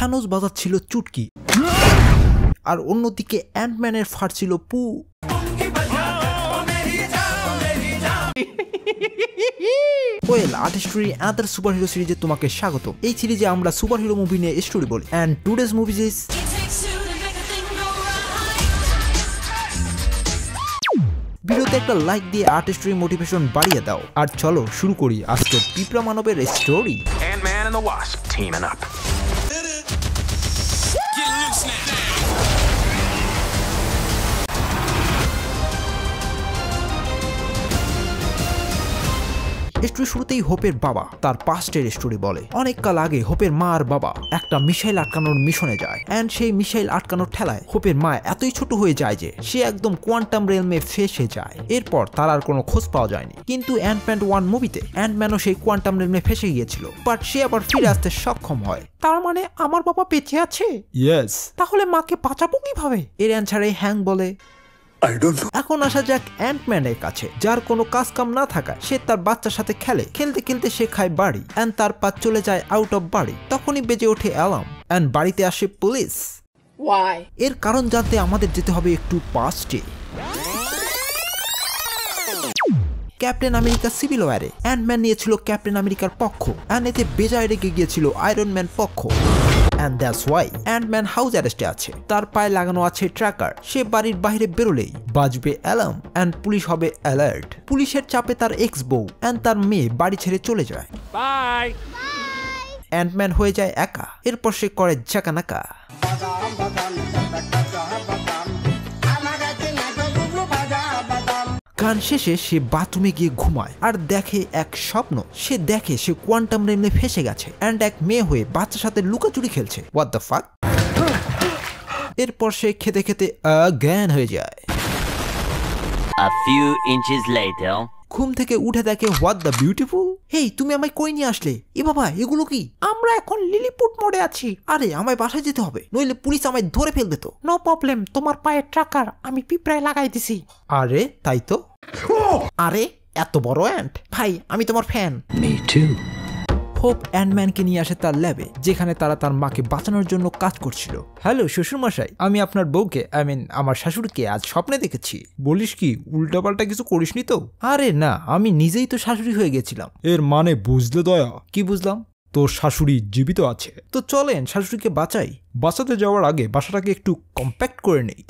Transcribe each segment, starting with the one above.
Thanos বাজাচ্ছিল চুটকি, আর অন্যদিকে অ্যান্টম্যানের ফাটছিল পু। ওয়েল, আর্টিস্ট্রি আদার সুপার হিরো সিরিজে তোমাকে স্বাগত। এই সিরিজে আমরা সুপার হিরো মুভি নিয়ে স্টোরি বলি। অ্যান্ড টুডেজ মুভি ইজ ভিডিওতে একটা লাইক দিয়ে আর্টিস্ট্রি মোটিভেশন বাড়িয়ে দাও। আর চলো শুরু করি আজকের পিঁপড়া মানবের story. Ant-Man and the Wasp teaming up. Story শুরুতেই হোপের বাবা তার পাস্টের স্টোরি বলে। অনেক কাল আগে হোপের মা আর বাবা একটা মিসাইল আটকানোর মিশনে যায়, অ্যান্ড সেই মিসাইল আটকানোর ঠেলায় হোপের মা এতই ছোট হয়ে যায় যে সে একদম কোয়ান্টাম রেলমে ফেসে যায়। এরপর তার আর কোনো খোঁজ পাওয়া যায়নি। কিন্তু অ্যান্টম্যান 1 মুভিতে অ্যান্টম্যানও সেই কোয়ান্টাম রেলমে ফেসে গিয়েছিল, বাট সে আবার ফিরে আসতে সক্ষম হয়। তার মানে আমার বাবা বেঁচে আছে? ইয়েস। তাহলে মাকে বাঁচাবো কিভাবে? এর অ্যান্সারে হ্যাং বলে, এখন আসা যাক অ্যান্টম্যানের কাছে, যার কোনো কাজ কাম না থাকায় সে তার বাচ্চার সাথে খেলে। খেলতে খেলতে সে খায় বাড়ি, অ্যান্ড তার পা চলে যায় আউট অফ বাড়ি। তখনই বেজে ওঠে অ্যালার্ম, অ্যান্ড বাড়িতে আসে পুলিশ। এর কারণ জানতে আমাদের যেতে হবে একটু পাস্টে। ক্যাপ্টেন আমেরিকা সিভিল ওয়ারে অ্যান্টম্যান নিয়েছিল ক্যাপ্টেন আমেরিকার পক্ষ, অ্যান্ড এতে বেজায় রেগে গিয়েছিল আয়রন ম্যান পক্ষ। And that's why Antman house অ্যারেস্টে আছে। তার পায়ে লাগানো আছে ট্র্যাকার। সে বাড়ির বাইরে বেরোলেই বাজবে অ্যালার্ম, অ্যান্ড পুলিশ হবে অ্যালার্ট। পুলিশের চাপে তার এক্স বউ অ্যান্ড তার মেয়ে বাড়ি ছেড়ে চলে যায়। Bye. অ্যান্টম্যান হয়ে যায় একা। এরপর সে করে জাকানাকা। গান শেষে সে বাথরুমে গিয়ে ঘুমায় আর দেখে এক স্বপ্ন। সে দেখে সে কোয়ান্টাম রেলমে ফেসে গেছে, অ্যান্ড এক মেয়ে হয়ে বাচ্চার সাথে লুকাচুরি খেলছে। What the fuck. এরপর সে খেতে খেতে জ্ঞান হয়ে যায়। A few inches later. ঘুম থেকে উঠে দেখে হোয়াট দ্য বিউটিফুল। হেই, তুমি আমায় কই নিয়ে আসলে? এ বাবা, এগুলো কি? আমরা এখন লিলিপুট মোড়ে আছি। আরে আমায় বাসায় যেতে হবে, নইলে পুলিশ আমায় ধরে ফেলবে তো। নো প্রবলেম, তোমার পায়ে ট্রাকার আমি পিঁপড়ায় লাগাই দিছি। আরে তাই তো। আরে এত বড় অ্যান্ট। ভাই, আমি তোমার ফ্যান। Me too. হোপ অ্যান্টম্যানকে নিয়ে আসে তার ল্যাবে, যেখানে তারা তার মাকে বাঁচানোর জন্য কাজ করছিল। হ্যালো শ্বশুরমশাই, আমি আপনার বউকে আমার শাশুড়িকে আজ স্বপ্নে দেখেছি। বলিস কি, উল্টাপাল্টা কিছু করিসনি তো? আরে না, আমি নিজেই তো শাশুড়ি হয়ে গেছিলাম। এর মানে বুঝলে দয়া? কি বুঝলাম? তোর শাশুড়ি জীবিত আছে। তো চলেন শাশুড়িকে বাঁচাই। বাঁচাতে যাওয়ার আগে বাসাটাকে একটু কম্প্যাক্ট করে নেই।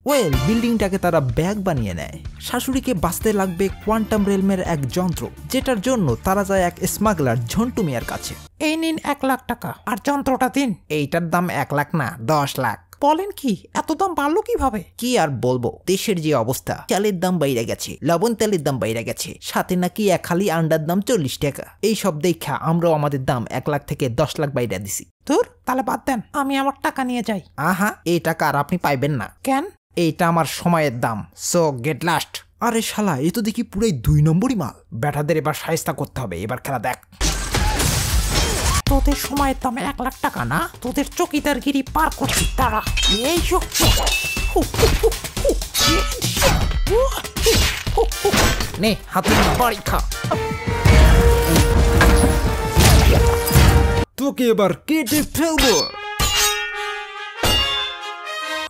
ওয়েল, বিল্ডিংটাকে তারা ব্যাগ বানিয়ে নেয়। শাশুড়িকে বাঁচতে লাগবে কোয়ান্টাম রেলমের এক যন্ত্র, যেটার জন্য তারা যায় এক স্মাগলার ঝন্টু মিয়ার কাছে। এই নিন 1 লাখ টাকা, আর যন্ত্রটা দিন। এইটার দাম 1 লাখ না, 10 লাখ। বলেন কি, এত দাম বাড়লো কিভাবে? কি আর বলবো, দেশের যে অবস্থা। চালের দাম বাইরে গেছে, লবণ তেলের দাম বাইরে গেছে, সাথে নাকি এক খালি আন্ডার দাম 40 টাকা। এই সব দেখা আমরাও আমাদের দাম 1 লাখ থেকে 10 লাখ বাইরে দিছি। তোর তাহলে বাদ দেন, আমি আমার টাকা নিয়ে যাই। আহা, এই টাকা আর আপনি পাইবেন না। কেন? এইটা আমার সময়ের দাম, সো গেট লাস্ট। আরে শালা, এ তো দেখি পুরাই 2 নম্বরই মাল। ব্যাটাদের এবার শায়েস্তা করতে হবে। এবার খেলা দেখ। তোদের সময়ের দাম 1 লাখ টাকা না, তোদের চকিদারগিরি পার করছি তারা। এই নে হাতে বাড়ি খা। তোকে এবার কেটে ফেলবো।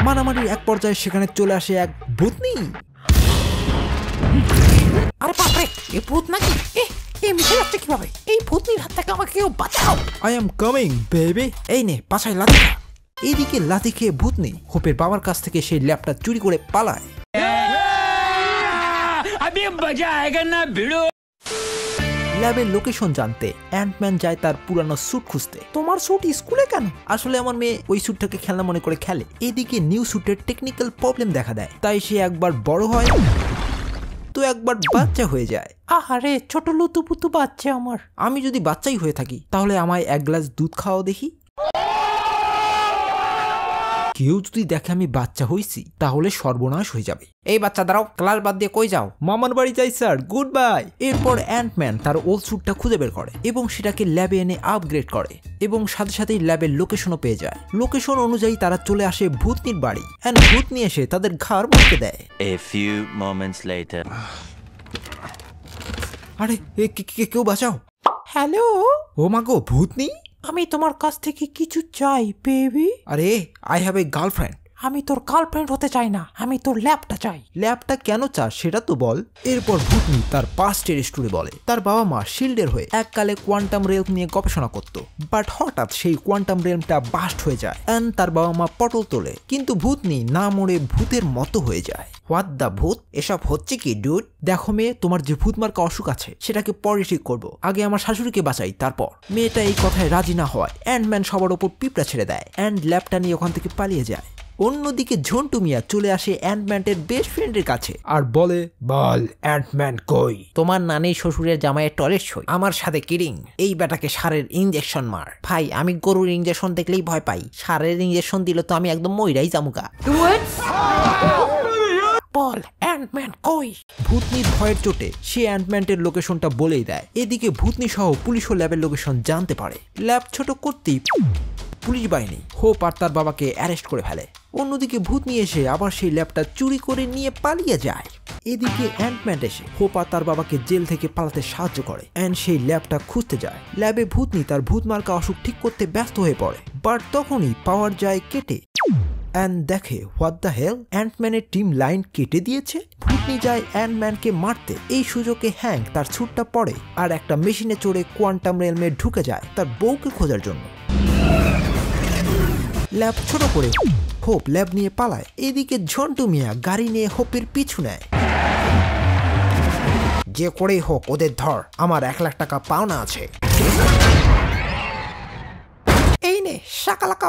মারামারির এক পর্যায়ে সেখানে চলে আসে এক ভূতনি। আরে বাপরে, এ ভূত নাকি? এই মিশে যাচ্ছে কিভাবে? এই ভূতনির হাত থেকে আমাকে কেউ বাঁচাও। I am coming baby. এই নে পাছায় লাথি খা। এইদিকে লাথি খেয়ে ভূতনি হোপের বাবার কাছ থেকে সেই ল্যাপটপ চুরি করে পালায়। ল্যাবের লোকেশন জানতে অ্যান্টম্যান যায় তার পুরানো স্যুট খুঁজতে। তোমার স্যুট স্কুলে কেন? আসলে আমার মেয়ে ওই স্যুটটাকে খেলনা মনে করে খেলে। এদিকে নিউ স্যুটের টেকনিক্যাল প্রবলেম দেখা দেয়, তাই সে একবার বড় হয় তো একবার বাচ্চা হয়ে যায়। আহারে, ছোট লুতুপুতু বাচ্চা আমার। আমি যদি বাচ্চাই হয়ে থাকি, তাহলে আমায় 1 গ্লাস দুধ খাওয়াও দেখি। কেউ যদি দেখে আমি বাচ্চা হইছি, তাহলে সর্বনাশ হয়ে যাবে। এই বাচ্চা দাঁড়াও, ক্লাস বাদ দিয়ে কই যাও? মামার বাড়ি যাই স্যার, গুড বাই। এরপর অ্যান্টম্যান তার ওল্ড স্যুটটা খুঁজে বের করে এবং সেটাকে ল্যাবে এনে আপগ্রেড করে, এবং সাথে সাথেই ল্যাবের লোকেশনও পেয়ে যায়। লোকেশন অনুযায়ী তারা চলে আসে ভূতনির বাড়ি, এন্ড ভূতনি এসে তাদের ঘাড় মুড়কে দেয়। A few moments later. আরে কেউ বাঁচাও। হ্যালো। ও মা গো, ভূতনি। আমি তোমার কাছ থেকে কিছু চাই বেবি। আরে আই হ্যাভ এ গার্লফ্রেন্ড। আমি তোর গার্লফ্রেন্ড হতে চাই না, আমি তোর ল্যাপটা চাই। ল্যাবটা কেন চাস সেটা তো বল। এরপর ভূতনি তার পাস্টের স্টোরি বলে। তার বাবা মা শিল্ডের হয়ে এককালে কোয়ান্টাম রেলম নিয়ে গবেষণা করত, বাট হঠাৎ সেই কোয়ান্টাম রেলমটা বাস্ট হয়ে যায় এন্ড তার বাবা মা পটল তোলে, কিন্তু ভূতনি না মরে ভূতের মতো হয়ে যায়। হোয়াট দ্য ভূত, এসব হচ্ছে কি ডুড? দেখো মেয়ে, তোমার যে ভূত মার্কা অসুখ আছে সেটাকে পরে ঠিক করবো, আগে আমার শাশুড়িকে বাঁচাই তারপর। মেয়েটা এই কথায় রাজি না হয় অ্যান্ডম্যান সবার ওপর পিঁপড়া ছেড়ে দেয় অ্যান্ড ল্যাবটা নিয়ে ওখান থেকে পালিয়ে যায়। অন্যদিকে ঝন্টু মিয়া চলে আসে অ্যান্টম্যানের বেস্ট ফ্রেন্ডের কাছে আর বলে, বল অ্যান্টম্যান কই? তোমার নানি শ্বশুরের জামাইয়ের টয়লেট সই, আমার সাথে কিরিং। এই বেটাকে সারের ইঞ্জেকশন মার। ভাই আমি গরুর ইঞ্জেকশন দেখলেই ভয় পাই, সারের ইঞ্জেকশন দিলে তো আমি একদম মইরাই জামুগা। বল অ্যান্টম্যান কই? ভূতনির ভয়ের চোটে সে অ্যান্টম্যানের লোকেশনটা বলেই দেয়। এদিকে ভূতনি সহ পুলিশও ল্যাবের লোকেশন জানতে পারে। ল্যাব ছোট করতেই পুলিশ বাহিনী হোপ আর তার বাবাকে অ্যারেস্ট করে ফেলে। অন্যদিকে ভূতনি এসে আবার সেই ল্যাবটা চুরি করে নিয়ে পালিয়ে যায়। এদিকে অ্যান্টম্যান এসে হোপ আর তার বাবাকে জেল থেকে পালাতে সাহায্য করে অ্যান্ড সেই ল্যাবটা খুঁজতে যায়। ল্যাবে ভূতনি তার ভূত মার্কা অসুখ ঠিক করতে ব্যস্ত হয়ে পড়ে, বাট তখনই পাওয়ার যায় কেটে অ্যান্ড দেখে হোয়াট দ্য হেল, অ্যান্টম্যানের টিম লাইন কেটে দিয়েছে। ভূতনি যায় অ্যান্টম্যানকে মারতে। এই সুযোগে হ্যাংক তার স্যুটটা পরে আর একটা মেশিনে চড়ে কোয়ান্টাম রেলমে ঢুকে যায় তার বউকে খোঁজার জন্য। ল্যাব ছোট করে হোপ ল্যাব নিয়ে পালায়। এদিকে ঝন্টু মিয়া গাড়ি নিয়ে হোপের পিছু নেয়। যে করেই হোক ওদের ধর, আমার 1 লাখ টাকা পাওনা আছে। এই নে শাকালাকা।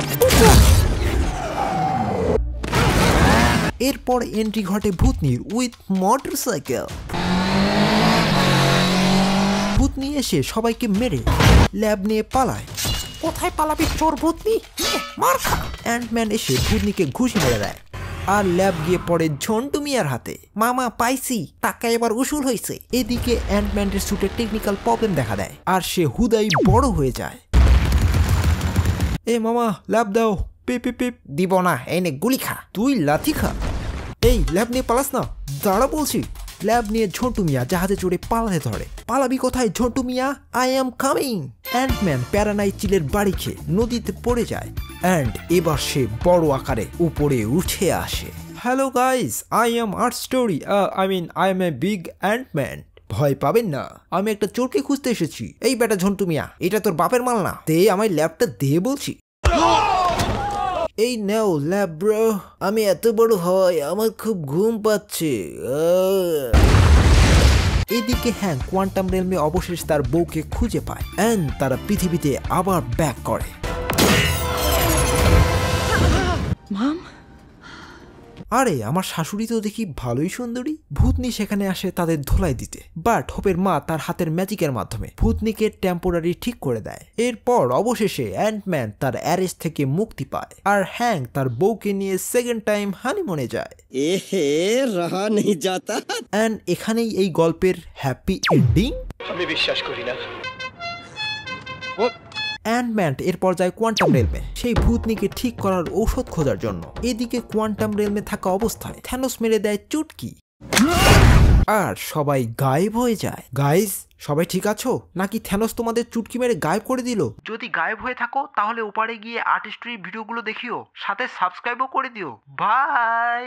এরপর এন্ট্রি ঘটে ভূতনির উইথ মোটরসাইকেল। ভূতনি এসে সবাইকে মেরে ল্যাব নিয়ে পালায়। কোথায় পালাবি চোর ভূতনি? মার খা। অ্যান্টম্যান এসে ভূতনিকে ঘুষি মেরে দেয় আর ল্যাব গিয়ে পড়ে ঝন্টু মিয়ার হাতে। মামা পাইছি, টাকা এবার উসুল হয়েছে। এদিকে অ্যান্টম্যানের স্যুটে টেকনিক্যাল প্রবলেম দেখা দেয় আর সে হুদাই বড় হয়ে যায়। এ মামা ল্যাব দাও, পিপ পিপ পিপ। দিব না, এই নে গুলি খা। তুই লাথি খা। এই ল্যাব নিয়ে পালাস না, দাঁড়া বলছি। ল্যাব নিয়ে ঝন্টু মিয়া জাহাজে চড়ে পালাতে ধরে। পালাবি কোথায় Jhantu Miya? I am coming. Antman প্যারানাই চিলের বাড়ি খেয়ে নদীতে পড়ে যায় অ্যান্ড এবার সে বড় আকারে উপরে উঠে আসে। Hello guys, I am art story, I M a big Ant Man. ভয় পাবেন না, আমি একটা চোরকে খুঁজতে এসেছি। এই বেটা ঝন্টু মিয়া, এটা তোর বাপের মাল না। দে আমায় ল্যাবটা দে বলছি। এই নাও ল্যাব ব্রো। আমি এত বড় হয়, আমার খুব ঘুম পাচ্ছে। এদিকে হ্যাঁ কোয়ান্টাম রেলমে অবশেষে তার বউকে খুঁজে পায় এন্ড তারা পৃথিবীতে আবার ব্যাক করে। আরে আমার শাশুড়ি তো দেখি ভালোই সুন্দরী। ভূতনি সেখানে আসে তাদের ধোলাই দিতে, বাট হোপের মা তার হাতের ম্যাজিকের মাধ্যমে ভূতনিকে টেম্পোরারি ঠিক করে দেয়। এরপর অবশেষে অ্যান্টম্যান তার অ্যারেস্ট থেকে মুক্তি পায় আর হ্যাংক তার বউকে নিয়ে সেকেন্ড টাইম হানিমুনে যায়। रहा नहीं जाता। এন্ড এখানেই এই গল্পের হ্যাপি এন্ডিং। আমি বিশ্বাস করি না। অ্যান্টম্যান এরপর যায় কোয়ান্টাম রেলমে সেই ভূতনিকে ঠিক করার ঔষধ খোঁজার জন্য। এদিকে কোয়ান্টাম রেলমে থাকা অবস্থায় থ্যানোস মেরে দেয় চুটকি আর সবাই গায়েব হয়ে যায়। গাইস, সবাই ঠিক আছো নাকি থ্যানোস তোমাদের চুটকি মেরে গায়েব করে দিল? যদি গায়েব হয়ে থাকো তাহলে ওপারে গিয়ে আর্টিস্ট্রির ভিডিওগুলো দেখিও, সাথে সাবস্ক্রাইবও করে দিও। বাই।